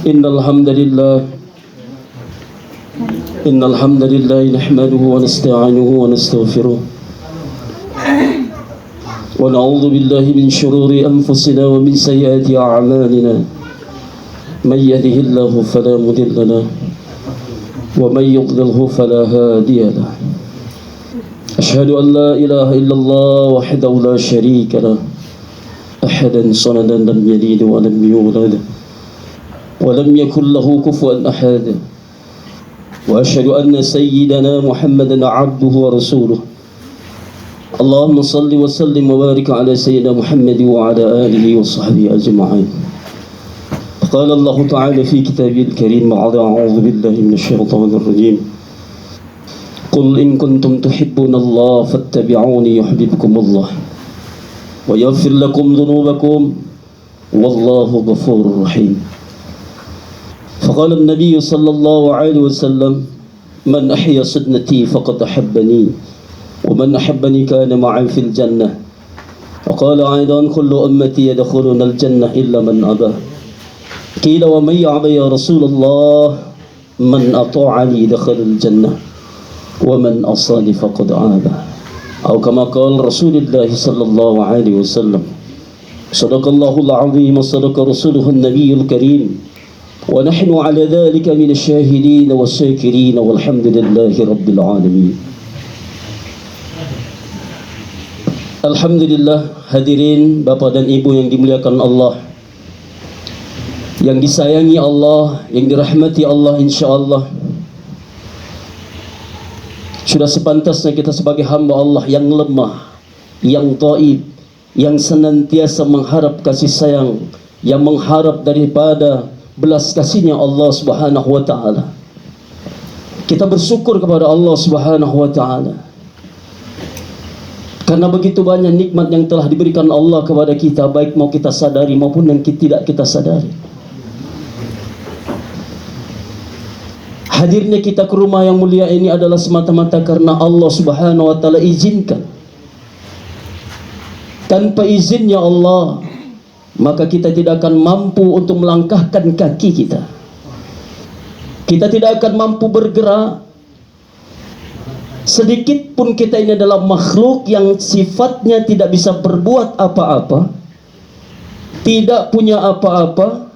إن الحمد لله نحمده ونستعينه ونستغفره ونعوذ بالله من شرور أنفسنا ومن سيئات أعمالنا من يهده الله فلا مضل له ومن يضلله فلا هادي له أشهد أن لا إله إلا الله وحده لا شريك له أحدا صمدا لم يلد ولم يولد ولم يكن له كفوا أحد وأشهد أن سيدنا محمدا عبده ورسوله اللهم صل وسلم وبارك على سيدنا محمد وعلى آله وصحبه أجمعين. قال الله تعالى في كتابه الكريم بعد أعوذ بالله من الشيطان الرجيم قل إن كنتم تحبون الله فاتبعوني يحببكم الله ويغفر لكم ذنوبكم والله غفور رحيم. فقال النبي صلى الله عليه وسلم من أحيا سنتي فقد أحبني ومن أحبني كان معي في الجنة. وقال أيضا كل أمتي يدخلون الجنة إلا من أبى. قيل ومن يأبى يا رسول الله؟ من أطاعني دخل الجنة ومن أصاني فقد آبى. أو كما قال رسول الله صلى الله عليه وسلم. صدق الله العظيم وصدق رسوله النبي الكريم ونحن على ذلك من الشاهدين والشاكرين والحمد لله رب العالمين. Alhamdulillah, hadirin Bapak dan Ibu yang dimuliakan Allah, yang disayangi Allah, yang dirahmati Allah insyaallah. Sudah sepantasnya kita sebagai hamba Allah yang lemah, yang taib, yang senantiasa mengharap kasih sayang, yang mengharap daripada belas kasihnya Allah Subhanahu wa taala. Kita bersyukur kepada Allah Subhanahu wa taala karena begitu banyak nikmat yang telah diberikan Allah kepada kita, baik mau kita sadari maupun yang tidak kita sadari. Hadirnya kita ke rumah yang mulia ini adalah semata-mata karena Allah Subhanahu wa taala izinkan. Tanpa izinnya Allah, maka kita tidak akan mampu untuk melangkahkan kaki kita. Kita tidak akan mampu bergerak. Sedikit pun kita ini adalah makhluk yang sifatnya tidak bisa berbuat apa-apa, tidak punya apa-apa,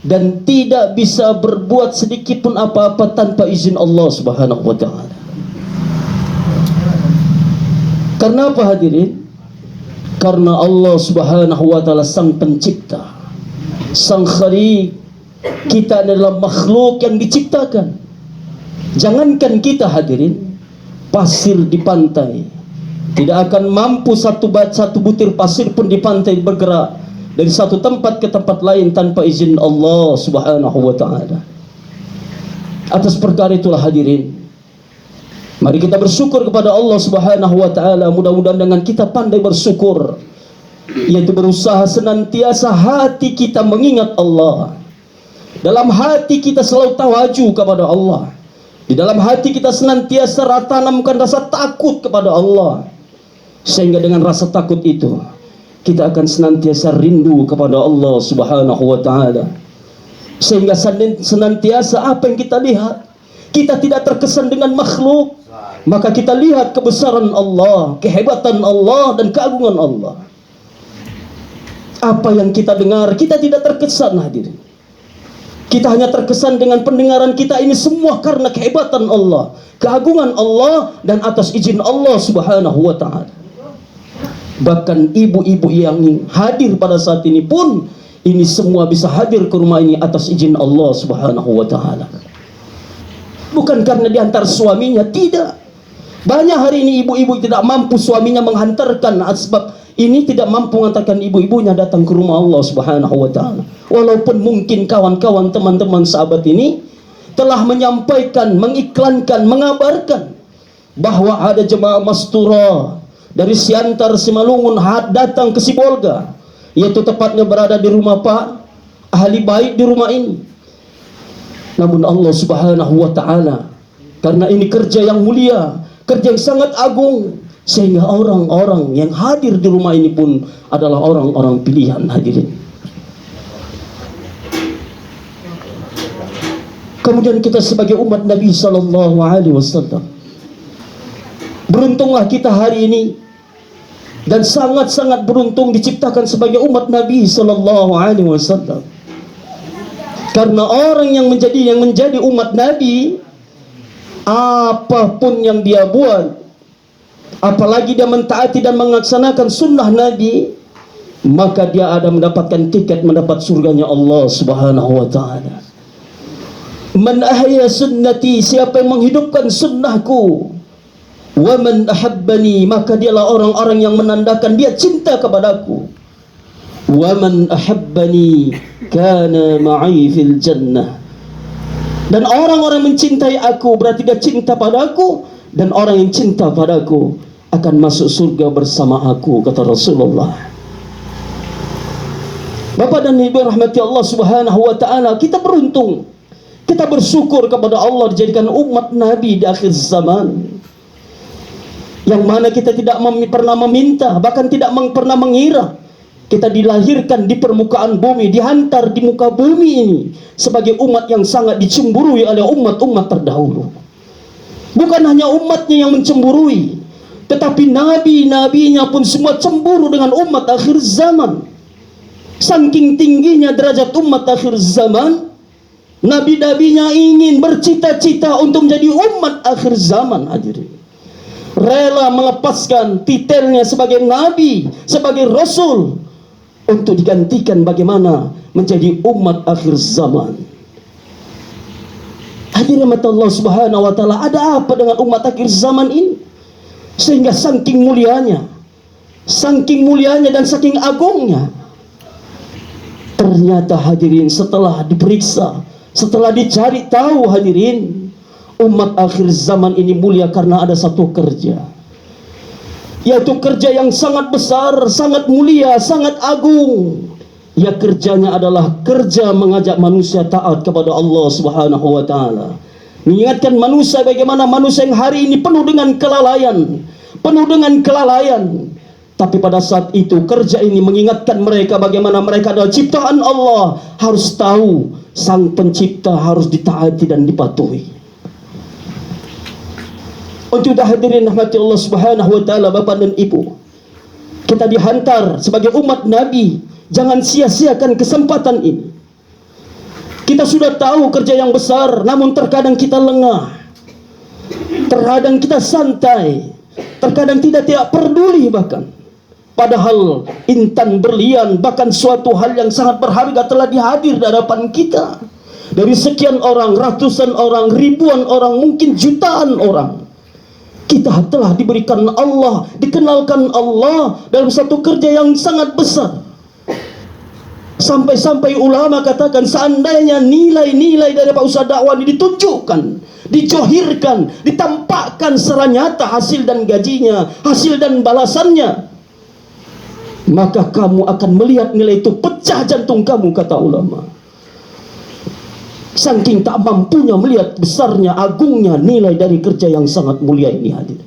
dan tidak bisa berbuat sedikit pun apa-apa tanpa izin Allah Subhanahu wa taala. Karena apa hadirin? Karena Allah Subhanahu wa taala sang pencipta, sang khaliq. Kita adalah makhluk yang diciptakan. Jangankan kita hadirin, pasir di pantai tidak akan mampu satu butir pasir pun di pantai bergerak dari satu tempat ke tempat lain tanpa izin Allah Subhanahu wa taala. Atas perkara itulah hadirin, mari kita bersyukur kepada Allah Subhanahu wa taala. Mudah-mudahan dengan kita pandai bersyukur, yaitu berusaha senantiasa hati kita mengingat Allah. Dalam hati kita selalu tawaju kepada Allah. Di dalam hati kita senantiasa tanamkan rasa takut kepada Allah. Sehingga dengan rasa takut itu kita akan senantiasa rindu kepada Allah Subhanahu wa taala. Sehingga senantiasa apa yang kita lihat, kita tidak terkesan dengan makhluk, maka kita lihat kebesaran Allah, kehebatan Allah dan keagungan Allah. Apa yang kita dengar, kita tidak terkesan hadirin. Kita hanya terkesan dengan pendengaran kita ini semua karena kehebatan Allah, keagungan Allah, dan atas izin Allah Subhanahu wa ta'ala. Bahkan ibu-ibu yang hadir pada saat ini pun, ini semua bisa hadir ke rumah ini atas izin Allah Subhanahu wa ta'ala. Bukan karena diantar suaminya, tidak. Banyak hari ini ibu-ibu tidak mampu suaminya menghantarkan, sebab ini tidak mampu mengantarkan ibu-ibunya datang ke rumah Allah Subhanahu wa ta'ala. Walaupun mungkin kawan-kawan, teman-teman, sahabat ini telah menyampaikan, mengiklankan, mengabarkan bahwa ada jemaah Mastura dari Siantar, Simalungun datang ke Sibolga, yaitu tepatnya berada di rumah Pak ahli bait di rumah ini. Namun Allah Subhanahu wa ta'ala, karena ini kerja yang mulia, kerja yang sangat agung, sehingga orang-orang yang hadir di rumah ini pun adalah orang-orang pilihan hadirin. Kemudian kita sebagai umat Nabi sallallahu alaihi wasallam, beruntunglah kita hari ini, dan sangat-sangat beruntung diciptakan sebagai umat Nabi sallallahu alaihi wasallam. Karena orang yang menjadi umat Nabi, apapun yang dia buat, apalagi dia mentaati dan melaksanakan sunnah Nabi, maka dia ada mendapatkan tiket mendapat surganya Allah Subhanahu wa ta'ala. Man ahya sunnati, siapa yang menghidupkan sunnahku, wa man ahabbani, maka dialah orang-orang yang menandakan dia cinta kepadaku. Wa man ahabbani kana ma'i fil jannah, dan orang-orang mencintai aku berarti dia cinta padaku, dan orang yang cinta padaku akan masuk surga bersama aku, kata Rasulullah. Bapak dan Ibu rahmati Allah Subhanahu wa ta'ala, kita beruntung, kita bersyukur kepada Allah dijadikan umat Nabi di akhir zaman, yang mana kita tidak pernah meminta, bahkan tidak pernah mengira kita dilahirkan di permukaan bumi, dihantar di muka bumi ini sebagai umat yang sangat dicemburui oleh umat-umat terdahulu. Bukan hanya umatnya yang mencemburui, tetapi nabi-nabinya pun semua cemburu dengan umat akhir zaman. Saking tingginya derajat umat akhir zaman, nabi-nabinya ingin bercita-cita untuk menjadi umat akhir zaman, hadirin. Rela melepaskan titelnya sebagai nabi, sebagai rasul, untuk digantikan bagaimana menjadi umat akhir zaman. Hadirin mata Allah Subhanahu wa ta'ala, ada apa dengan umat akhir zaman ini sehingga saking mulianya dan saking agungnya? Ternyata hadirin, setelah diperiksa, setelah dicari tahu hadirin, umat akhir zaman ini mulia karena ada satu kerja, yaitu kerja yang sangat besar, sangat mulia, sangat agung. Ya, kerjanya adalah kerja mengajak manusia taat kepada Allah Subhanahu wa ta'ala, mengingatkan manusia bagaimana manusia yang hari ini penuh dengan kelalaian, tapi pada saat itu kerja ini mengingatkan mereka bagaimana mereka adalah ciptaan Allah, harus tahu sang pencipta harus ditaati dan dipatuhi. Untuk hadirin rahmati Allah Subhanahu wa ta'ala, Bapak dan Ibu, kita dihantar sebagai umat Nabi, jangan sia-siakan kesempatan ini. Kita sudah tahu kerja yang besar, namun terkadang kita lengah, terkadang kita santai, terkadang tidak peduli bahkan. Padahal intan berlian, bahkan suatu hal yang sangat berharga telah dihadir di hadapan kita. Dari sekian orang, ratusan orang, ribuan orang, mungkin jutaan orang, kita telah diberikan Allah, dikenalkan Allah dalam satu kerja yang sangat besar. Sampai-sampai ulama katakan, seandainya nilai-nilai dari Pak Ustaz dakwah ini ditunjukkan, dijohirkan, ditampakkan secara nyata hasil dan gajinya, hasil dan balasannya, maka kamu akan melihat nilai itu pecah jantung kamu, kata ulama. Saking tak mampunya melihat besarnya, agungnya nilai dari kerja yang sangat mulia ini, hadir.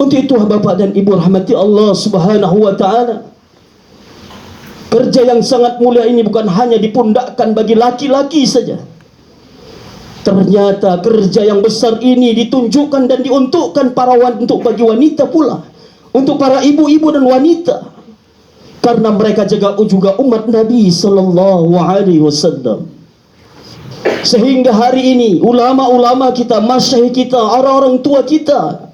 Untuk itu Bapak dan Ibu rahmati Allah Subhanahu wa ta'ala, kerja yang sangat mulia ini bukan hanya dipundakkan bagi laki-laki saja. Ternyata kerja yang besar ini ditunjukkan dan diuntukkan untuk bagi wanita pula, untuk para ibu-ibu dan wanita, karena mereka juga umat Nabi sallallahu alaihi wasallam. Sehingga hari ini ulama-ulama kita, masyayikh kita, orang-orang tua kita,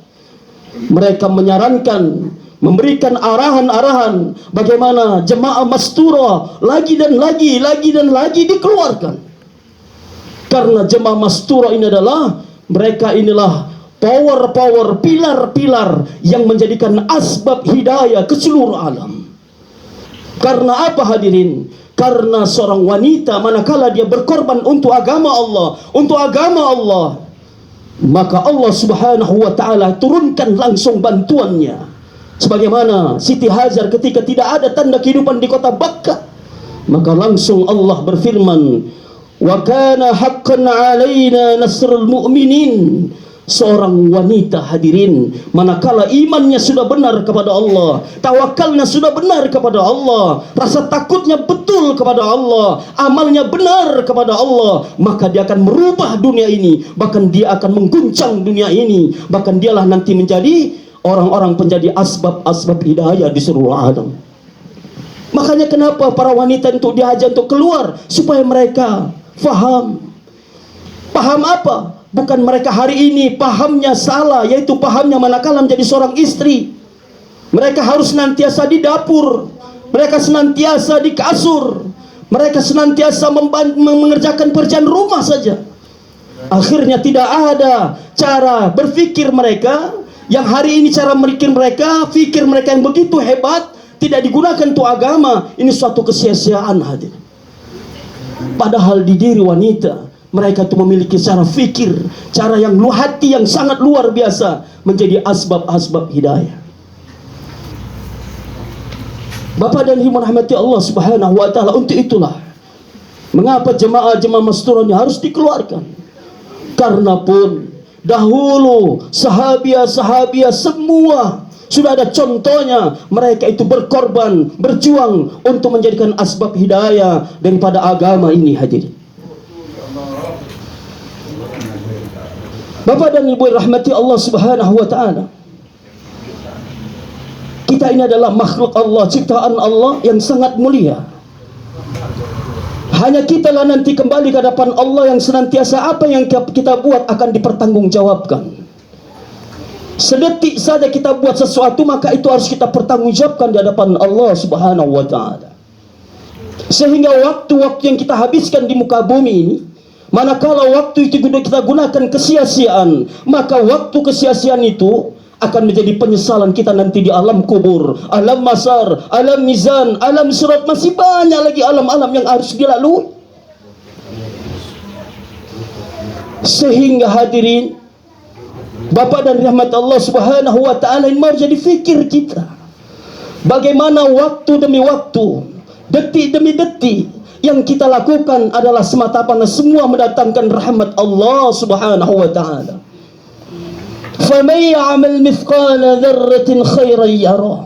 mereka menyarankan, memberikan arahan-arahan bagaimana jemaah mastura lagi dan lagi dikeluarkan. Karena jemaah mastura ini adalah, mereka inilah power, pilar-pilar yang menjadikan asbab hidayah ke seluruh alam. Karena apa hadirin? Karena seorang wanita manakala dia berkorban untuk agama Allah, maka Allah Subhanahu wa ta'ala turunkan langsung bantuannya. Sebagaimana Siti Hajar ketika tidak ada tanda kehidupan di kota Bakkah, maka langsung Allah berfirman, wa kana haqqan alaina nasrul mu'minin. seorang wanita hadirin, manakala imannya sudah benar kepada Allah, tawakalnya sudah benar kepada Allah, rasa takutnya betul kepada Allah, amalnya benar kepada Allah, maka dia akan merubah dunia ini, bahkan dia akan mengguncang dunia ini, bahkan dialah nanti menjadi orang-orang penjadi asbab hidayah di seluruh alam. Makanya kenapa para wanita itu diajak untuk keluar, supaya mereka faham. Paham apa? Bukan mereka hari ini pahamnya salah, yaitu pahamnya manakala menjadi seorang istri, mereka harus senantiasa di dapur, mereka senantiasa di kasur, mereka senantiasa mengerjakan pekerjaan rumah saja. Akhirnya tidak ada cara berpikir mereka yang hari ini, cara berpikir mereka, fikir mereka yang begitu hebat, tidak digunakan untuk agama. Ini suatu kesia-siaan hadir. Padahal di diri wanita, mereka itu memiliki cara fikir, cara yang hati yang sangat luar biasa, menjadi asbab hidayah. Bapak dan Ibu rahmati Allah Subhanahu wa taala, untuk itulah mengapa jemaah masturah ini harus dikeluarkan. Karena pun dahulu sahabiah semua sudah ada contohnya, mereka itu berkorban, berjuang untuk menjadikan asbab hidayah daripada agama ini hadirin. Bapak dan Ibu rahmati Allah Subhanahu wa taala, kita ini adalah makhluk Allah, ciptaan Allah yang sangat mulia. Hanya kitalah nanti kembali ke hadapan Allah yang senantiasa apa yang kita buat akan dipertanggungjawabkan. Sedetik saja kita buat sesuatu, maka itu harus kita pertanggungjawabkan di hadapan Allah Subhanahu wa taala. Sehingga waktu-waktu yang kita habiskan di muka bumi ini, manakala waktu itu kita gunakan kesia-siaan, maka waktu kesia-siaan itu akan menjadi penyesalan kita nanti di alam kubur, alam masar, alam mizan, alam surat, masih banyak lagi alam-alam yang harus dilalui. Sehingga hadirin, Bapak dan rahmat Allah Subhanahu wa taala, ini menjadi fikir kita. Bagaimana waktu demi waktu, detik demi detik yang kita lakukan adalah semata-mata semua mendatangkan rahmat Allah Subhanahu wa taala. فَمَنْ يَعْمَلْ مِثْقَالَ ذَرَّةٍ خَيْرًا يَرَهُ.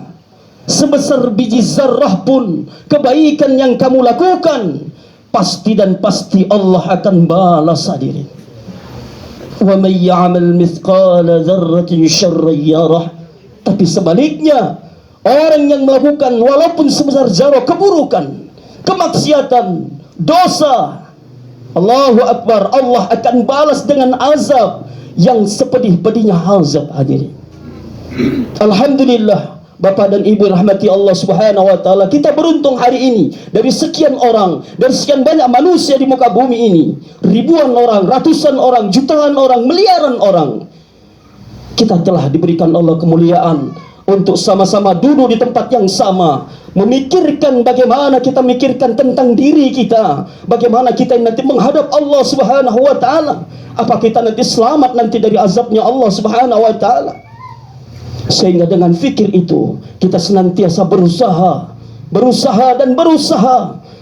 Sebesar biji zarrah pun kebaikan yang kamu lakukan, pasti dan pasti Allah akan balas hadirin. وَمَنْ يَعْمَلْ مِثْقَالَ ذَرَّةٍ شَرًّا يَرَهُ. Tapi sebaliknya, orang yang melakukan walaupun sebesar zarrah keburukan, kemaksiatan, dosa, Allahu Akbar, Allah akan balas dengan azab yang sepedih-pedihnya azab hadirin. Alhamdulillah, Bapak dan Ibu rahmati Allah Subhanahu wa taala, kita beruntung hari ini dari sekian orang, dari sekian banyak manusia di muka bumi ini, ribuan orang, ratusan orang, jutaan orang, miliaran orang, kita telah diberikan Allah kemuliaan untuk sama-sama duduk di tempat yang sama, memikirkan bagaimana kita memikirkan tentang diri kita, bagaimana kita nanti menghadap Allah Subhanahu wa taala, apa kita nanti selamat nanti dari azabnya Allah Subhanahu wa taala. Sehingga dengan fikir itu kita senantiasa berusaha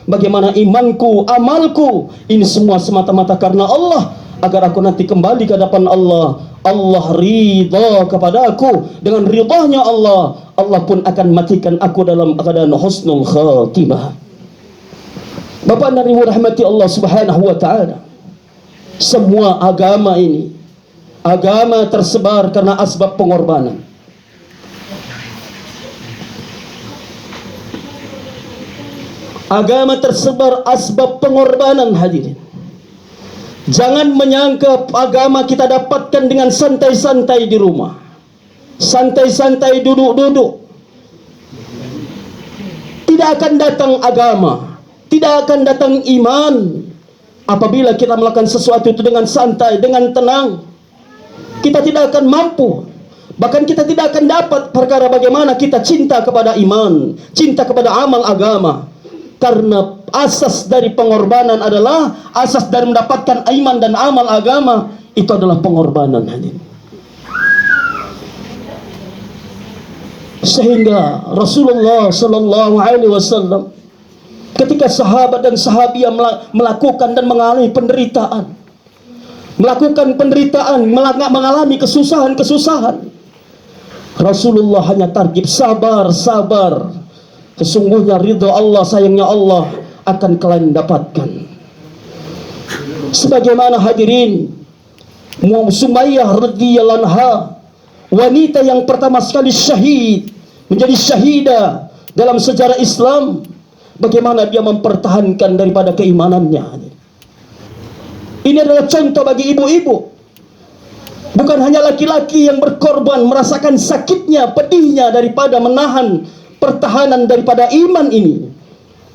bagaimana imanku, amalku ini semua semata-mata karena Allah, agar aku nanti kembali ke hadapan Allah, Allah ridha kepada aku, dengan ridhanya Allah, Allah pun akan matikan aku dalam keadaan husnul khatimah. Bapak dan Ibu rahmati Allah Subhanahu wa taala, semua agama ini, agama tersebar karena asbab pengorbanan. Agama tersebar asbab pengorbanan hadirin. Jangan menyangka agama kita dapatkan dengan santai-santai di rumah, santai-santai duduk-duduk. Tidak akan datang agama, tidak akan datang iman apabila kita melakukan sesuatu itu dengan santai, dengan tenang. Kita tidak akan mampu, bahkan kita tidak akan dapat perkara bagaimana kita cinta kepada iman, cinta kepada amal agama. Karena asas dari pengorbanan adalah, asas dari mendapatkan iman dan amal agama itu adalah pengorbanan hadirin. Sehingga Rasulullah sallallahu alaihi wasallam ketika sahabat dan sahabiah melakukan dan mengalami penderitaan, melakukan penderitaan, mengalami kesusahan-kesusahan. Rasulullah hanya targib, sabar, sabar. Sesungguhnya ridha Allah, sayangnya Allah akan kalian dapatkan. Sebagaimana hadirin, Sumayyah radhiyallahu anha, wanita yang pertama sekali syahid, menjadi syahidah dalam sejarah Islam. Bagaimana dia mempertahankan daripada keimanannya. Ini adalah contoh bagi ibu-ibu. Bukan hanya laki-laki yang berkorban, merasakan sakitnya, pedihnya daripada menahan pertahanan daripada iman ini.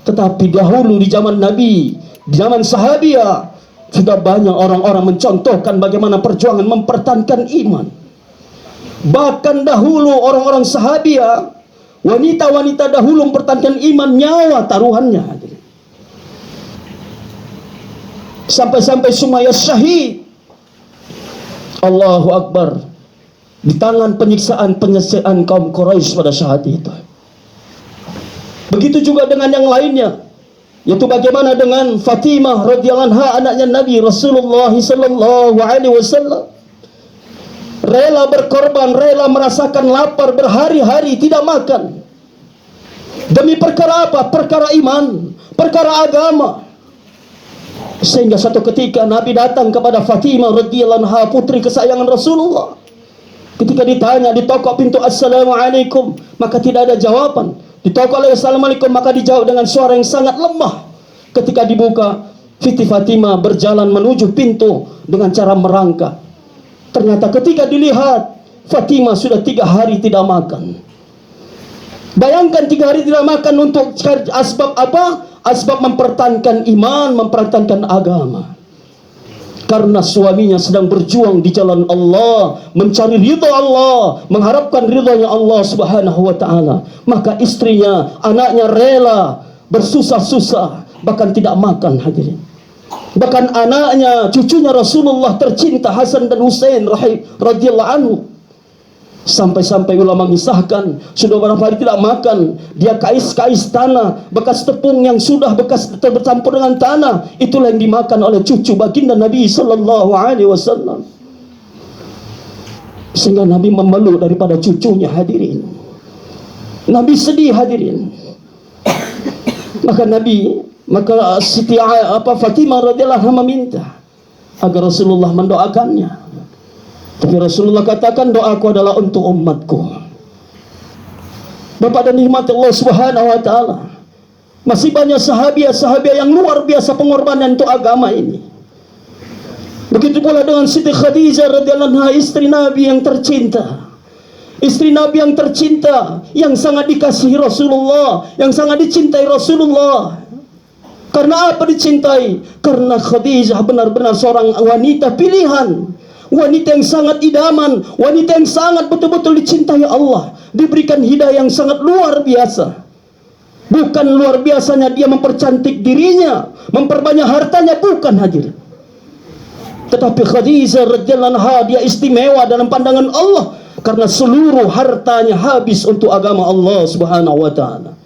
Tetapi dahulu di zaman Nabi, di zaman sahabiah, sudah banyak orang-orang mencontohkan bagaimana perjuangan mempertahankan iman. Bahkan dahulu orang-orang sahabiah, wanita-wanita dahulu mempertahankan iman, nyawa taruhannya. Sampai-sampai Sumayyah syahid. Allahu Akbar. Di tangan penyiksaan kaum Quraisy pada saat itu. Begitu juga dengan yang lainnya, yaitu bagaimana dengan Fatimah radhiyallahu anha, anaknya Nabi Rasulullah sallallahu alaihi wasallam. Rela berkorban, rela merasakan lapar berhari-hari tidak makan. Demi perkara apa? Perkara iman, perkara agama. Sehingga satu ketika Nabi datang kepada Fatimah radhiyallahu anha, putri kesayangan Rasulullah. Ketika ditanya, ditokok pintu, assalamualaikum, maka tidak ada jawaban. Ditokok oleh assalamualaikum, maka dijawab dengan suara yang sangat lemah. Ketika dibuka, Siti Fatimah berjalan menuju pintu dengan cara merangkak. Ternyata ketika dilihat, Fatimah sudah 3 hari tidak makan. Bayangkan 3 hari tidak makan untuk asbab apa? Asbab mempertahankan iman, mempertahankan agama. Karena suaminya sedang berjuang di jalan Allah, mencari ridha Allah, mengharapkan ridhanya Allah subhanahu wa ta'ala. Maka istrinya, anaknya rela bersusah-susah, bahkan tidak makan, hadirin. Bahkan anaknya, cucunya Rasulullah tercinta Hasan dan Husain radhiyallahu anhu, sampai-sampai ulama mengisahkan sudah beberapa hari tidak makan. Dia kais-kais tanah, bekas tepung yang sudah bekas bercampur dengan tanah, itulah yang dimakan oleh cucu baginda Nabi sallallahu alaihi wasallam. Sehingga Nabi memeluk daripada cucunya, hadirin. Nabi sedih, hadirin. Maka Siti Fatimah radhiyallahu anha meminta agar Rasulullah mendoakannya. Tapi Rasulullah katakan, doaku adalah untuk umatku. Bapak dan nikmat Allah subhanahu wa ta'ala, masih banyak sahabiah yang luar biasa pengorbanan untuk agama ini. Begitu pula dengan Siti Khadijah radhiyallahu anha, istri Nabi yang tercinta. Istri Nabi yang tercinta, yang sangat dikasihi Rasulullah, yang sangat dicintai Rasulullah. Karena apa dicintai? Karena Khadijah benar-benar seorang wanita pilihan, wanita yang sangat idaman, wanita yang sangat betul-betul dicintai Allah, diberikan hidayah yang sangat luar biasa. Bukan luar biasanya dia mempercantik dirinya, memperbanyak hartanya, bukan, hadir. Tetapi Khadijah radhiyallahu anha, dia istimewa dalam pandangan Allah karena seluruh hartanya habis untuk agama Allah subhanahu wa ta'ala.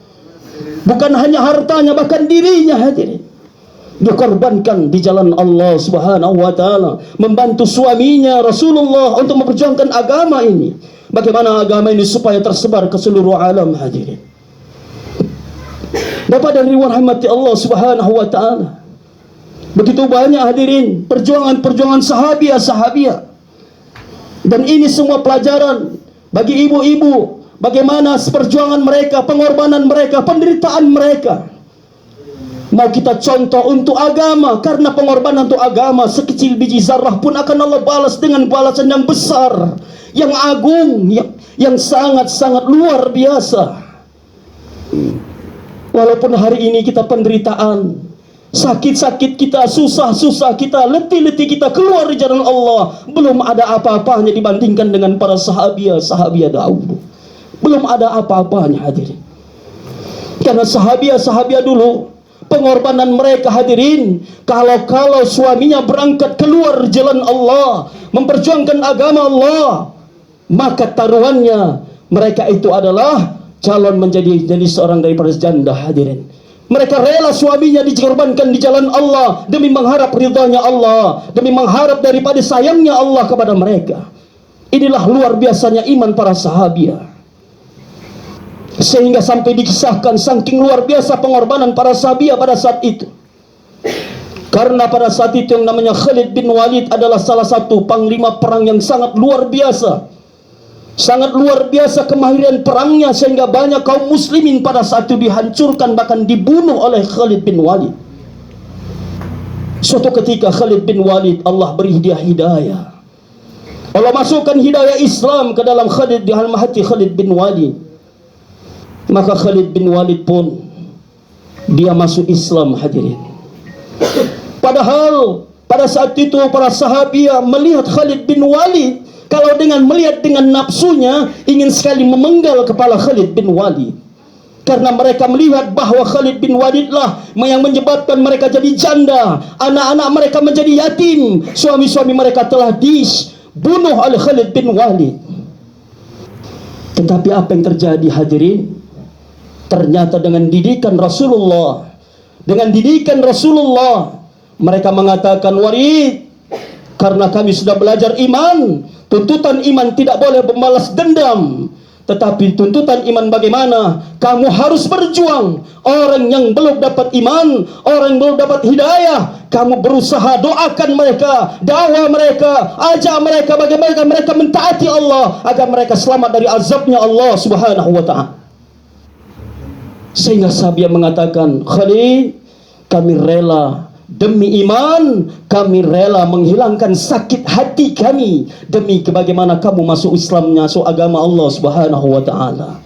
Bukan hanya hartanya, bahkan dirinya, hadirin, dia korbankan di jalan Allah subhanahu wa ta'ala, membantu suaminya Rasulullah untuk memperjuangkan agama ini. Bagaimana agama ini supaya tersebar ke seluruh alam, hadirin. Bapak dan ibu rahmati Allah subhanahu wa ta'ala, begitu banyak, hadirin, perjuangan-perjuangan sahabiah. Dan ini semua pelajaran bagi ibu-ibu, bagaimana perjuangan mereka, pengorbanan mereka, penderitaan mereka. Mau kita contoh untuk agama, karena pengorbanan untuk agama sekecil biji zarah pun akan Allah balas dengan balasan yang besar, yang agung, yang sangat-sangat luar biasa. Walaupun hari ini kita penderitaan, sakit-sakit kita, susah-susah kita, letih-letih kita keluar di jalan Allah, belum ada apa-apanya dibandingkan dengan para sahabiah dahulu. Belum ada apa-apanya, hadirin. Karena sahabiah dulu, pengorbanan mereka, hadirin, kalau suaminya berangkat keluar jalan Allah, memperjuangkan agama Allah, maka taruhannya mereka itu adalah calon menjadi seorang daripada janda, hadirin. Mereka rela suaminya dikorbankan di jalan Allah demi mengharap ridhanya Allah, demi mengharap daripada sayangnya Allah kepada mereka. Inilah luar biasanya iman para sahabiah. Sehingga sampai dikisahkan saking luar biasa pengorbanan para sahabiah pada saat itu. Karena pada saat itu yang namanya Khalid bin Walid adalah salah satu panglima perang yang sangat luar biasa. Sangat luar biasa kemahiran perangnya, sehingga banyak kaum muslimin pada saat itu dihancurkan, bahkan dibunuh oleh Khalid bin Walid. Suatu ketika Khalid bin Walid, Allah beri dia hidayah. Allah masukkan hidayah Islam ke dalam di dalam hati Khalid bin Walid. Maka Khalid bin Walid pun dia masuk Islam, hadirin. Padahal pada saat itu para sahabiah melihat Khalid bin Walid, kalau melihat dengan nafsunya, ingin sekali memenggal kepala Khalid bin Walid. Karena mereka melihat bahwa Khalid bin Walid lah yang menyebabkan mereka jadi janda, anak-anak mereka menjadi yatim, suami-suami mereka telah dibunuh oleh Khalid bin Walid. Tetapi apa yang terjadi, hadirin? Ternyata dengan didikan Rasulullah, mereka mengatakan, Walid, karena kami sudah belajar iman, tuntutan iman tidak boleh membalas dendam. Tetapi tuntutan iman bagaimana? Kamu harus berjuang. Orang yang belum dapat iman, orang yang belum dapat hidayah, kamu berusaha doakan mereka, dakwah mereka, ajak mereka bagaimana mereka mentaati Allah, agar mereka selamat dari azabnya Allah Subhanahu wa ta'ala. Sehingga sahabat mengatakan, Khalid, kami rela demi iman, kami rela menghilangkan sakit hati kami demi bagaimana kamu masuk Islam, masuk agama Allah Subhanahu wa ta'ala.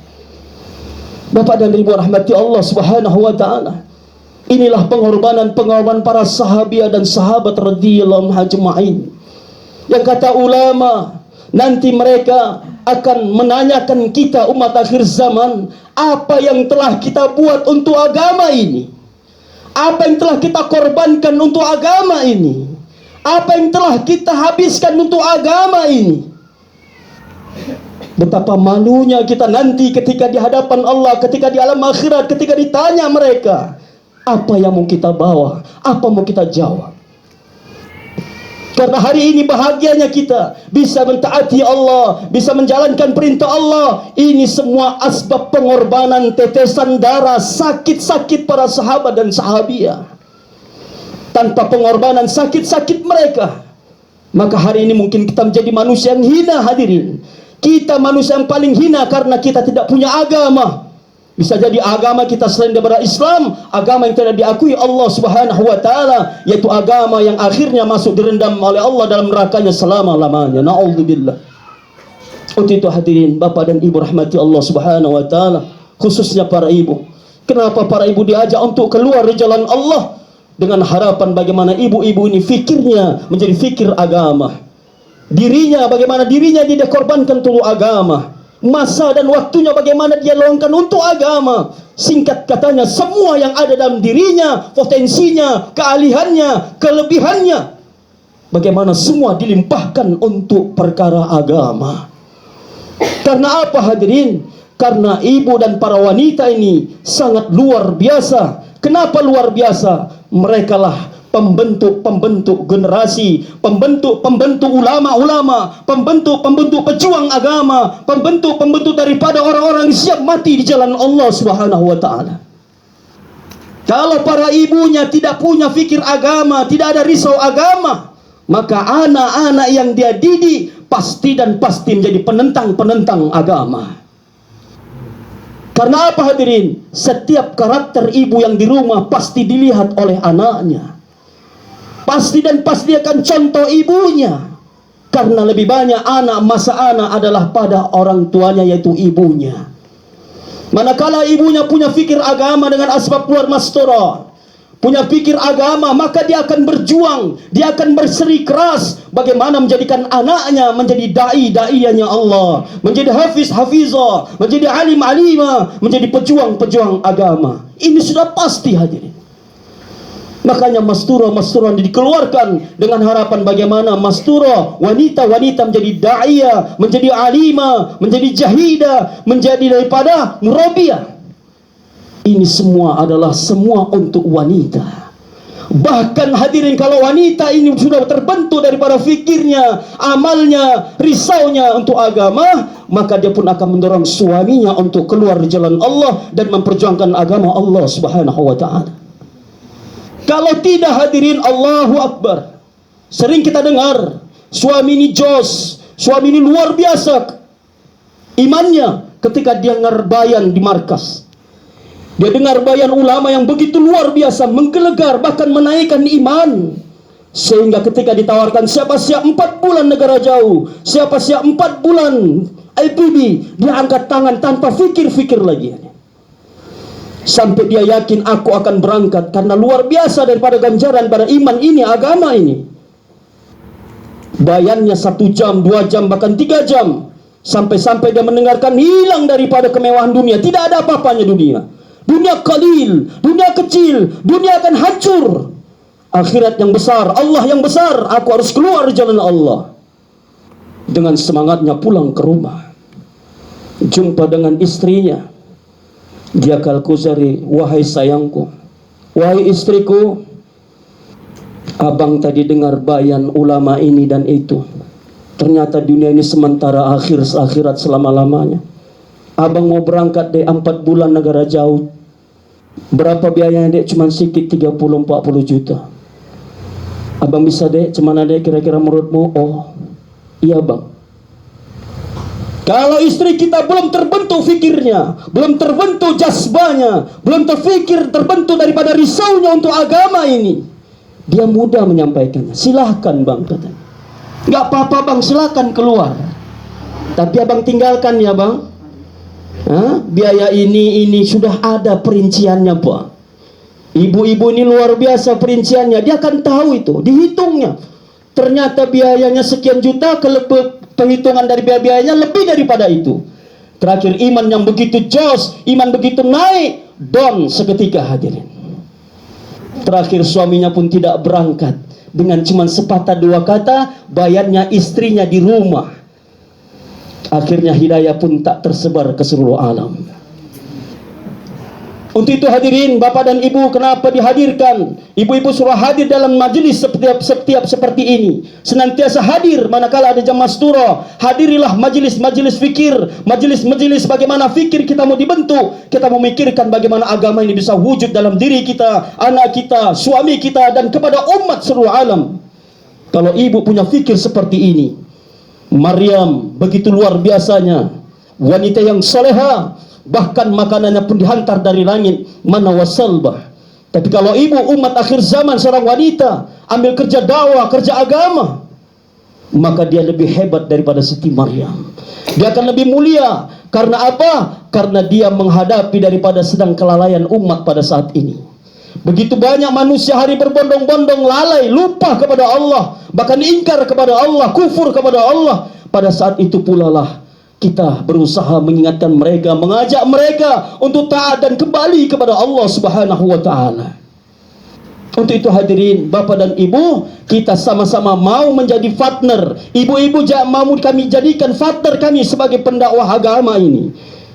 Bapak dan Ibu rahmati Allah Subhanahu wa ta'ala, inilah pengorbanan para sahabiah dan sahabat radhiyallahu ajma'in. Yang kata ulama, nanti mereka akan menanyakan kita umat akhir zaman, apa yang telah kita buat untuk agama ini, apa yang telah kita korbankan untuk agama ini, apa yang telah kita habiskan untuk agama ini. Betapa malunya kita nanti ketika di hadapan Allah, ketika di alam akhirat, ketika ditanya mereka, apa yang mau kita bawa, apa mau kita jawab. Karena hari ini bahagianya kita bisa mentaati Allah, bisa menjalankan perintah Allah. Ini semua asbab pengorbanan, tetesan darah, sakit-sakit para sahabat dan sahabiah. Tanpa pengorbanan sakit-sakit mereka, maka hari ini mungkin kita menjadi manusia yang hina, hadirin. Kita manusia yang paling hina karena kita tidak punya agama. Bisa jadi agama kita selain daripada Islam, agama yang tidak diakui Allah Subhanahu wa ta'ala, yaitu agama yang akhirnya masuk direndam oleh Allah dalam nerakanya selama-lamanya. Na'udzubillah. Untuk itu hadirin, Bapak dan Ibu rahmati Allah Subhanahu wa ta'ala, khususnya para ibu. Kenapa para ibu diajak untuk keluar di jalan Allah? Dengan harapan bagaimana ibu-ibu ini fikirnya menjadi fikir agama. Dirinya, bagaimana dirinya dia korbankan untuk agama. Masa dan waktunya bagaimana dia luangkan untuk agama. Singkat katanya, semua yang ada dalam dirinya, potensinya, keahliannya, kelebihannya, bagaimana semua dilimpahkan untuk perkara agama. Karena apa hadirin? Karena ibu dan para wanita ini sangat luar biasa. Kenapa luar biasa? Mereka lah pembentuk generasi, pembentuk ulama-ulama, pembentuk pejuang agama, pembentuk daripada orang-orang yang siap mati di jalan Allah Subhanahu wa ta'ala. Kalau para ibunya tidak punya fikir agama, tidak ada risau agama, maka anak-anak yang dia didik pasti menjadi penentang agama. Karena apa hadirin? Setiap karakter ibu yang di rumah pasti dilihat oleh anaknya. Pasti akan contoh ibunya. Karena lebih banyak masa anak adalah pada orang tuanya, yaitu ibunya. Manakala ibunya punya fikir agama dengan asbab keluar mastura, punya pikir agama, maka dia akan berjuang, dia akan berseri keras bagaimana menjadikan anaknya menjadi dai-daiyahnya Allah, menjadi hafizah, menjadi alim-alimah, menjadi pejuang agama. Ini sudah pasti hadirin. Makanya mastura dikeluarkan dengan harapan bagaimana mastura wanita menjadi da'iyah, menjadi alimah, menjadi jahidah, menjadi daripada murabiyah. Ini semua adalah semua untuk wanita. Bahkan hadirin, kalau wanita ini sudah terbentuk daripada fikirnya, amalnya, risaunya untuk agama, maka dia pun akan mendorong suaminya untuk keluar di jalan Allah dan memperjuangkan agama Allah Subhanahu wa ta'ala. Kalau tidak hadirin, Allahu Akbar, sering kita dengar suami ini jos, suami ini luar biasa imannya ketika dia dengar bayan di markas. Dia dengar bayan ulama yang begitu luar biasa, menggelegar, bahkan menaikkan iman. Sehingga ketika ditawarkan siapa siap 4 bulan negara jauh, siapa siap 4 bulan IPB, dia angkat tangan tanpa fikir-fikir lagi. Sampai dia yakin, aku akan berangkat, karena luar biasa daripada ganjaran pada iman ini, agama ini. Bayannya 1 jam, 2 jam, bahkan 3 jam. Sampai-sampai dia mendengarkan hilang daripada kemewahan dunia. Tidak ada apa-apanya dunia. Dunia qalil, dunia kecil, dunia akan hancur. Akhirat yang besar, Allah yang besar, aku harus keluar jalan Allah. Dengan semangatnya pulang ke rumah, jumpa dengan istrinya. Dia kalkusari, wahai sayangku, wahai istriku, abang tadi dengar bayan ulama ini dan itu. Ternyata dunia ini sementara, akhirat selama-lamanya. Abang mau berangkat dek 4 bulan negara jauh. Berapa biayanya dek? Cuman sedikit, 30-40 juta. Abang bisa dek? Cuman dek kira-kira menurutmu? Oh iya bang. Kalau istri kita belum terbentuk fikirnya, belum terbentuk jazbanya, belum terbentuk daripada risaunya untuk agama ini, dia mudah menyampaikannya. Silahkan bang, katanya. Gak apa-apa bang, silahkan keluar. Tapi abang tinggalkan ya bang. Biaya ini sudah ada perinciannya Pak. Ibu-ibu ini luar biasa perinciannya. Dia akan tahu itu, dihitungnya. Ternyata biayanya sekian juta, penghitungan dari biayanya lebih daripada itu. Terakhir iman yang begitu jos, iman begitu naik, down seketika hadirin. Terakhir suaminya pun tidak berangkat. Dengan cuma sepatah 2 kata, bayarnya istrinya di rumah. Akhirnya hidayah pun tak tersebar ke seluruh alam. Untuk itu hadirin, bapak dan ibu, kenapa dihadirkan? Ibu-ibu suruh hadir dalam majelis setiap seperti ini. Senantiasa hadir manakala ada jam mastura. Hadirilah majelis-majelis fikir, majelis-majelis bagaimana fikir kita mau dibentuk. Kita memikirkan bagaimana agama ini bisa wujud dalam diri kita, anak kita, suami kita, dan kepada umat seluruh alam. Kalau ibu punya fikir seperti ini, Maryam begitu luar biasanya, wanita yang soleha, bahkan makanannya pun dihantar dari langit, mana wasalbah. Tapi kalau ibu umat akhir zaman, seorang wanita ambil kerja dakwah, kerja agama, maka dia lebih hebat daripada Siti Maryam. Dia akan lebih mulia. Karena apa? Karena dia menghadapi daripada sedang kelalaian umat pada saat ini. Begitu banyak manusia hari berbondong-bondong lalai, lupa kepada Allah, bahkan ingkar kepada Allah, kufur kepada Allah. Pada saat itu pula lah kita berusaha mengingatkan mereka, mengajak mereka untuk taat dan kembali kepada Allah Subhanahu wa ta'ala. Untuk itu hadirin, bapak dan ibu, kita sama-sama mau menjadi partner. Ibu-ibu mau kami jadikan partner kami sebagai pendakwah agama ini.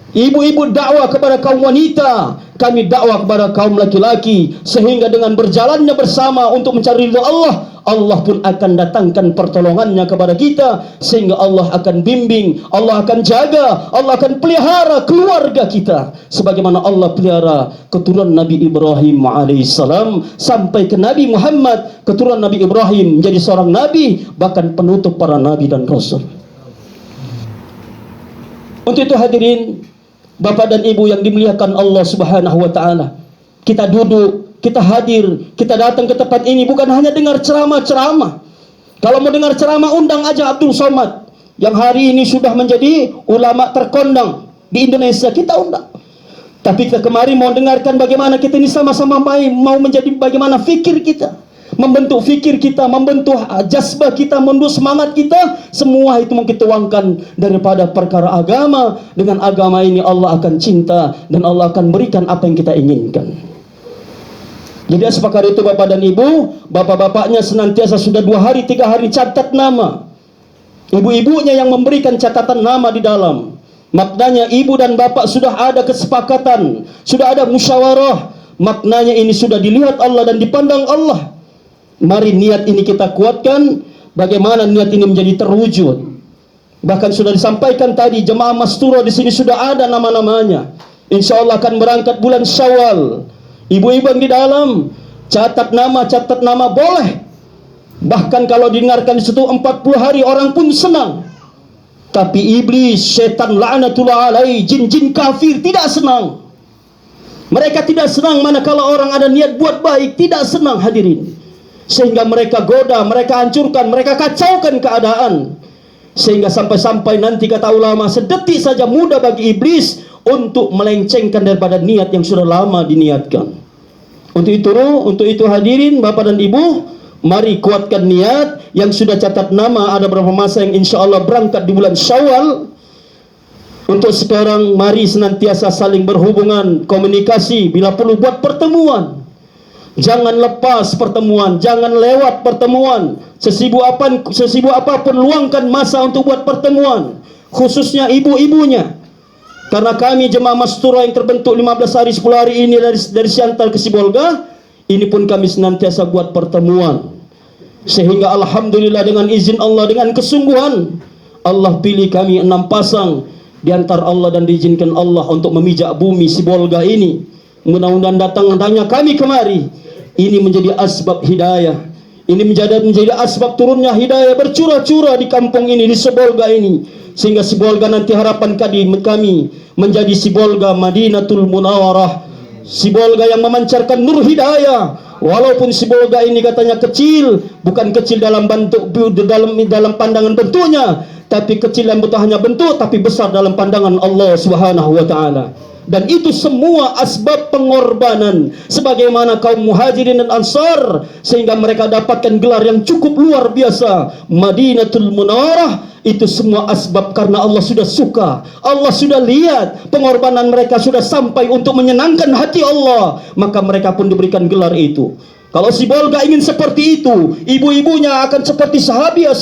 Ibu-ibu dakwah kepada kaum wanita, kami dakwah kepada kaum laki-laki, sehingga dengan berjalannya bersama untuk mencari ridha Allah, Allah pun akan datangkan pertolongannya kepada kita, sehingga Allah akan bimbing, Allah akan jaga, Allah akan pelihara keluarga kita sebagaimana Allah pelihara keturunan Nabi Ibrahim alaihissalam sampai ke Nabi Muhammad. Keturunan Nabi Ibrahim menjadi seorang nabi, bahkan penutup para nabi dan rasul. Untuk itu hadirin, bapak dan ibu yang dimuliakan Allah Subhanahu wa ta'ala, kita duduk, kita hadir, kita datang ke tempat ini bukan hanya dengar ceramah-ceramah. Kalau mau dengar ceramah, undang aja Abdul Somad yang hari ini sudah menjadi ulama terkondang di Indonesia, kita undang. Tapi kita kemari mau dengarkan bagaimana kita ini sama-sama mau menjadi bagaimana fikir kita, membentuk fikir kita, membentuk jazbah kita, membentuk semangat kita. Semua itu mau kita tuangkan daripada perkara agama. Dengan agama ini Allah akan cinta dan Allah akan berikan apa yang kita inginkan. Jadi sepakat itu bapak dan ibu, bapak-bapaknya senantiasa sudah 2 hari 3 hari catat nama, ibu-ibunya yang memberikan catatan nama di dalam. Maknanya ibu dan bapak sudah ada kesepakatan, sudah ada musyawarah. Maknanya ini sudah dilihat Allah dan dipandang Allah. Mari niat ini kita kuatkan. Bagaimana niat ini menjadi terwujud? Bahkan sudah disampaikan tadi, jemaah Mastura di sini sudah ada nama-namanya. Insya Allah akan berangkat bulan Syawal. Ibu-ibu yang di dalam, catat nama boleh. Bahkan kalau didengarkan di situ 40 hari orang pun senang. Tapi iblis, syaitan la'natullah alaih, jin-jin kafir tidak senang. Mereka tidak senang manakala orang ada niat buat baik, tidak senang hadirin. Sehingga mereka goda, mereka hancurkan, mereka kacaukan keadaan. Sehingga sampai-sampai nanti kata ulama, sedetik saja mudah bagi iblis untuk melencengkan daripada niat yang sudah lama diniatkan. Untuk itu hadirin Bapak dan Ibu, mari kuatkan niat. Yang sudah catat nama, ada beberapa masa yang insya Allah berangkat di bulan Syawal. Untuk sekarang mari senantiasa saling berhubungan, komunikasi, bila perlu buat pertemuan. Jangan lepas pertemuan, jangan lewat pertemuan. Sesibuk apapun luangkan masa untuk buat pertemuan, khususnya ibu-ibunya. Karena kami jemaah Mastura yang terbentuk 15 hari 10 hari ini dari Siantar ke Sibolga, ini pun kami senantiasa buat pertemuan. Sehingga alhamdulillah dengan izin Allah, dengan kesungguhan, Allah pilih kami 6 pasang di antara Allah dan diizinkan Allah untuk memijak bumi Sibolga ini. Mudah-mudahan datangnya kami kemari ini menjadi asbab hidayah. Ini menjadi asbab turunnya hidayah bercurah-curah di kampung ini, di Sibolga ini. Sehingga Sibolga nanti harapan kami menjadi Sibolga Madinatul Munawwarah, Sibolga yang memancarkan nur hidayah. Walaupun Sibolga ini katanya kecil, bukan kecil dalam bentuk, dalam pandangan bentuknya, tapi kecil yang bukan hanya bentuk, tapi besar dalam pandangan Allah Subhanahu wa taala. Dan itu semua asbab pengorbanan sebagaimana kaum Muhajirin dan Ansar, sehingga mereka dapatkan gelar yang cukup luar biasa, Madinatul Munawwarah. Itu semua asbab karena Allah sudah suka, Allah sudah lihat pengorbanan mereka sudah sampai untuk menyenangkan hati Allah, maka mereka pun diberikan gelar itu. Kalau Sibolga ingin seperti itu, ibu-ibunya akan seperti sahabiah,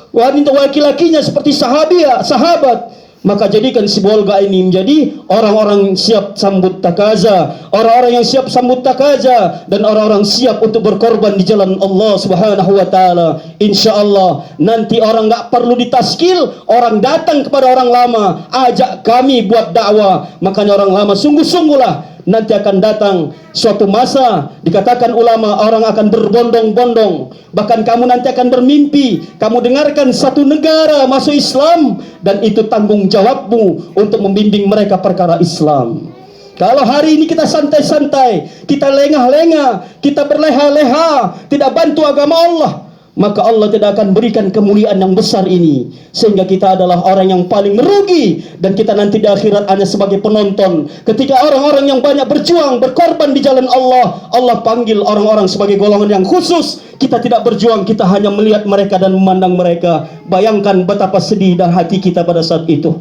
wanita laki-lakinya seperti sahabat. Maka jadikan Sibolga ini menjadi orang-orang siap sambut takaza, orang-orang yang siap sambut takaza, dan orang-orang siap untuk berkorban di jalan Allah Subhanahu wa taala. Insyaallah nanti orang enggak perlu ditaskil, orang datang kepada orang lama, ajak kami buat dakwah. Makanya orang lama sungguh-sungguhlah, nanti akan datang suatu masa, dikatakan ulama, orang akan berbondong-bondong. Bahkan kamu nanti akan bermimpi, kamu dengarkan satu negara masuk Islam, dan itu tanggung jawabmu untuk membimbing mereka perkara Islam. Kalau hari ini kita santai-santai, kita lengah-lengah, kita berleha-leha, tidak bantu agama Allah, maka Allah tidak akan berikan kemuliaan yang besar ini. Sehingga kita adalah orang yang paling merugi, dan kita nanti di akhirat hanya sebagai penonton. Ketika orang-orang yang banyak berjuang, berkorban di jalan Allah, Allah panggil orang-orang sebagai golongan yang khusus. Kita tidak berjuang, kita hanya melihat mereka dan memandang mereka. Bayangkan betapa sedih dan hati kita pada saat itu.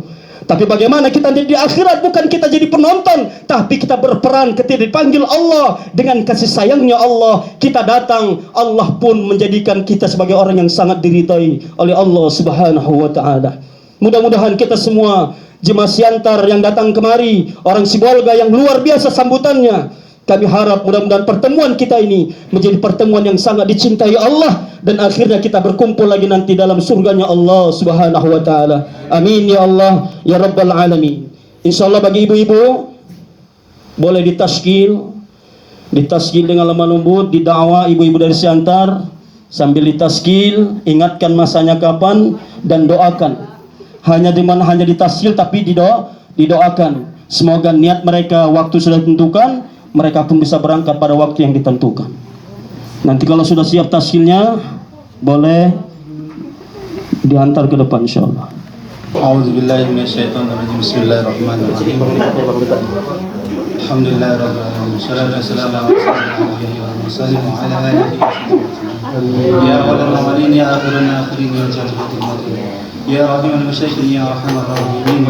Tapi bagaimana kita di akhirat, bukan kita jadi penonton, tapi kita berperan ketika dipanggil Allah dengan kasih sayangnya Allah. Kita datang, Allah pun menjadikan kita sebagai orang yang sangat diridhai oleh Allah Subhanahu wa taala. Mudah-mudahan kita semua jemaah Siantar yang datang kemari, orang Sibolga yang luar biasa sambutannya, kami harap mudah-mudahan pertemuan kita ini menjadi pertemuan yang sangat dicintai Allah, dan akhirnya kita berkumpul lagi nanti dalam surganya Allah Subhanahu wa taala. Amin ya Allah ya rabbal alamin. Insyaallah bagi ibu-ibu boleh ditaskil dengan lemah lembut, didakwa ibu-ibu dari Siantar, sambil ditaskil ingatkan masanya kapan dan doakan. Hanya ditaskil tapi didoakan. Semoga niat mereka waktu sudah ditentukan, mereka pun bisa berangkat pada waktu yang ditentukan. Nanti kalau sudah siap taskilnya, boleh dihantar ke depan insyaallah. A'udzubillahi minasyaitonirrajim. Bismillahirrahmanirrahim. Alhamdulillahirabbil alamin. Wassalatu wassalamu ala rasulillah wa ala alihi ya awwalan awwalin ya akhiran akhirin ya jami'atul mu'minin ya rahimul musyaikin ya arhamar rahimin.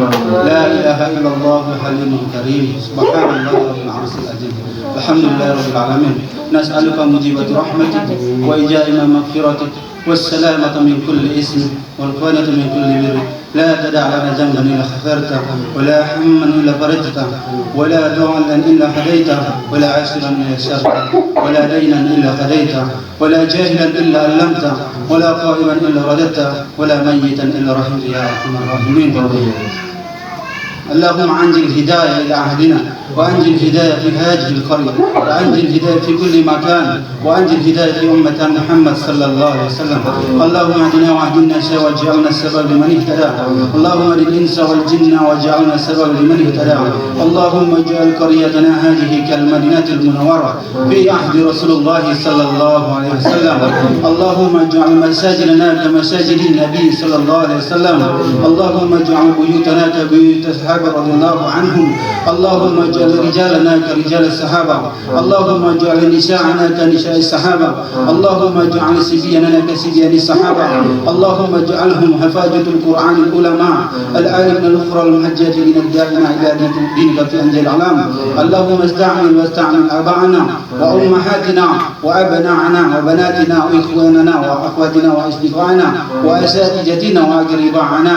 La ilaha illallah halimul karim. Subhanallah rabbil arsyil azim. Alhamdulillah rabbil alamin. Nas'aluka mujibati rahmatik wa ijaima maghfiratik wassalamata min kulli ism wal fanata min kulli birr لا تدع لنا ذنبا إلا غفرته ولا هما إلا فرجته ولا ضالا إلا هديته ولا عسرا إلا يسرته ولا دينا إلا قضيته ولا جاهلا إلا علمته ولا قائما إلا رددته ولا ميتا إلا رحمته يا أرحم الراحمين. اللهم أنزل الهداية إلى عهدنا وأنزل الهداية في هذه القرية وأنزل الهداية في كل مكان وأنزل الهداية في أمة محمد صلى الله عليه وسلم. اللهم اهدنا واهد الناس واجعلنا السبب لمن اهتدى. اللهم اهد الإنس والجن واجعلنا السبب لمن اهتدى. اللهم اجعل قريتنا هذه كالمدينة المنورة في عهد رسول الله صلى الله عليه وسلم. اللهم اجعل مساجدنا كمساجد النبي صلى الله عليه وسلم. اللهم اجعل بيوتنا كبيوت الصحابة رضي الله عنهم. اللهم اجعل رجالنا كرجال الصحابة. اللهم اجعل نساءنا كنساء الصحابة. اللهم اجعل سبياننا كسبيان الصحابة. اللهم اجعلهم حفاظة القرآن العلماء العالمين الأخرى المهجرين الداعين إلى دينك في أنزل الأعلام. اللهم استعمل واستعمل آباءنا وأمهاتنا وأبناءنا وبناتنا وإخواننا وأخواتنا وأصدقائنا وأساتذتنا وأقربائنا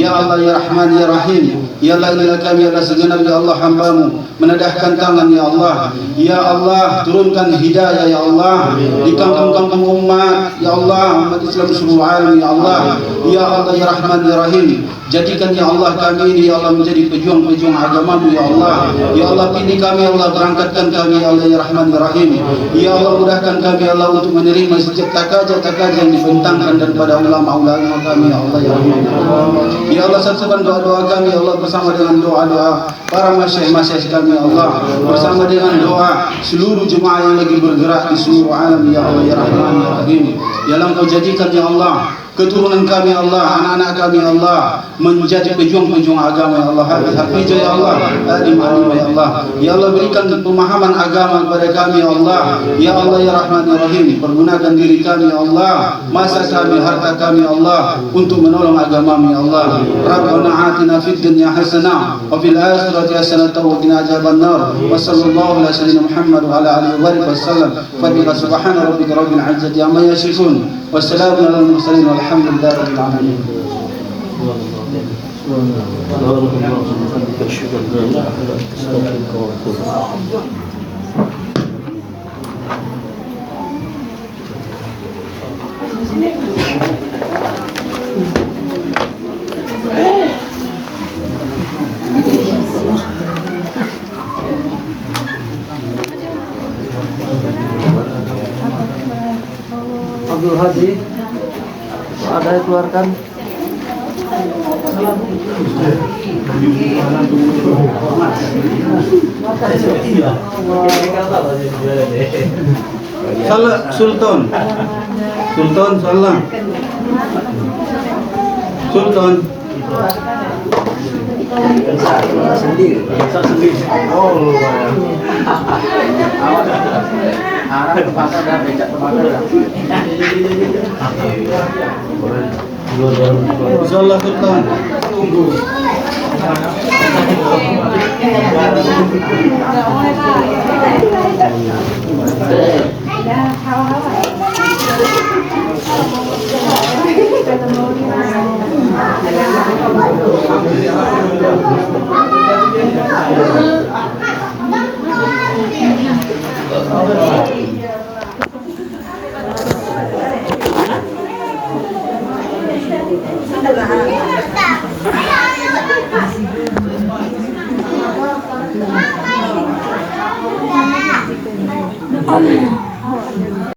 يا الله يا رحمن يا رحيم. Ya Allah, inilah kami adalah segenap ya Allah hamba-Mu, menadahkan tangan ya Allah. Ya Allah, turunkan hidayah ya Allah di kampung-kampung umat ya Allah, umat Islam seluruh alam ya Allah. Ya Allah ya Rahman ya Rahim, jadikan ya Allah kami ini ya Allah menjadi pejuang-pejuang agama-Mu ya Allah. Ya Allah, pilih kami ya Allah, berangkatkan kami ya Allah ya Rahman ya Rahim. Ya Allah, mudahkan kami ya Allah untuk menerima setiap takaja-takaja yang dibentangkan daripada ulama-ulama kami ya Allah ya Rahman ya Rahim. Ya Allah, satukan doa-doa kami ya Allah bersama dengan doa-doa para masyayikh-masyayikh kami ya Allah, bersama dengan doa seluruh jemaah yang lagi bergerak di seluruh alam ya Allah ya Rahman ya Rahim. Ya Allah, Engkau jadikan ya Allah keturunan kami ya Allah, anak-anak kami ya Allah menjadi pejuang-pejuang agama ya Allah, hafiz ya Allah, alim-alim ya Allah. Ya Allah, berikan pemahaman agama kepada kami ya Allah. Ya Allah ya Rahman ya Rahim, pergunakan diri kami ya Allah, masa kami, harta kami ya Allah untuk menolong agama-Mu ya Allah. Rabbana atina fid dunya hasanah wa fil akhirati hasanah wa qina adzabannar. Wa sallallahu ala sayyidina Muhammad wa ala alihi wa sallam. Fatiha subhana rabbika rabbil izzati amma yasifun. Wassalamu ala al-mursalin walhamdulillahi rabbil alamin. Abdul Hadi, ada yang keluarkan. Salah Sultan, Sultan salah, Sultan. Sendiri. Oh, arah ke pasar dan becak ke pasar. Insyaallah Sultan. Tunggu.